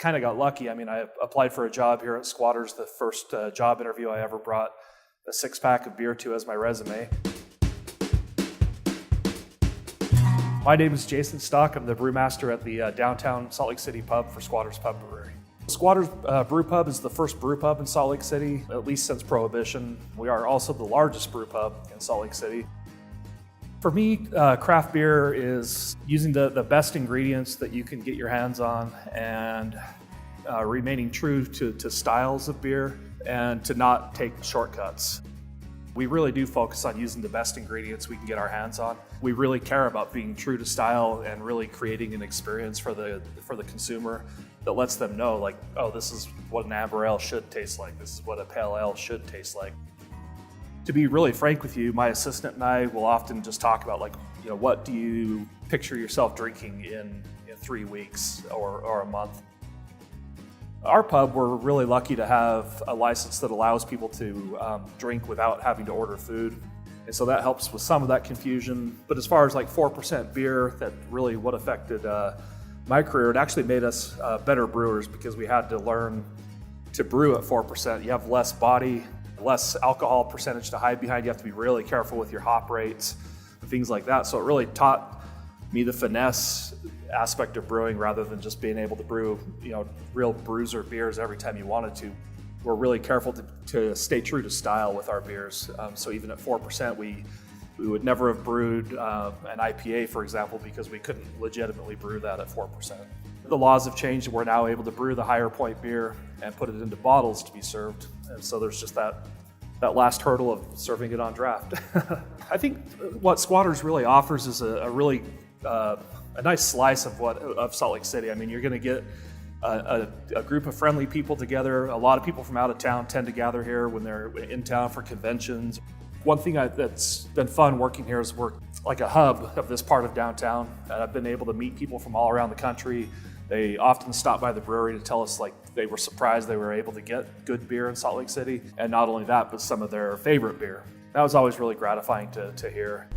kind of got lucky. I mean, I applied for a job here at Squatters, the first job interview I ever brought a 6-pack of beer to as my resume. My name is Jason Stock. I'm the brewmaster at the downtown Salt Lake City pub for Squatters Pub Brewery. Squatters Brew Pub is the first brew pub in Salt Lake City, at least since Prohibition. We are also the largest brew pub in Salt Lake City. For me, craft beer is using the best ingredients that you can get your hands on and remaining true to styles of beer and to not take shortcuts. We really do focus on using the best ingredients we can get our hands on. We really care about being true to style and really creating an experience for the consumer that lets them know, like, oh, this is what an amber ale should taste like. This is what a pale ale should taste like. To be really frank with you, my assistant and I will often just talk about, like, what do you picture yourself drinking in 3 weeks or a month? Our pub, we're really lucky to have a license that allows people to drink without having to order food. And so that helps with some of that confusion. But as far as like 4% beer, that really what affected my career, it actually made us better brewers because we had to learn to brew at 4%. You have less body, less alcohol percentage to hide behind. You have to be really careful with your hop rates and things like that. So it really taught me the finesse aspect of brewing rather than just being able to brew, real brews or beers every time you wanted to. We're really careful to stay true to style with our beers. So even at 4%, we would never have brewed an IPA, for example, because we couldn't legitimately brew that at 4%. The laws have changed and we're now able to brew the higher point beer and put it into bottles to be served. And so there's just that last hurdle of serving it on draft. I think what Squatters really offers is a really a nice slice of Salt Lake City. I mean, you're going to get a group of friendly people together. A lot of people from out of town tend to gather here when they're in town for conventions. One thing that's been fun working here is we're like a hub of this part of downtown. And I've been able to meet people from all around the country. They often stop by the brewery to tell us, like, they were surprised they were able to get good beer in Salt Lake City. And not only that, but some of their favorite beer. That was always really gratifying to hear.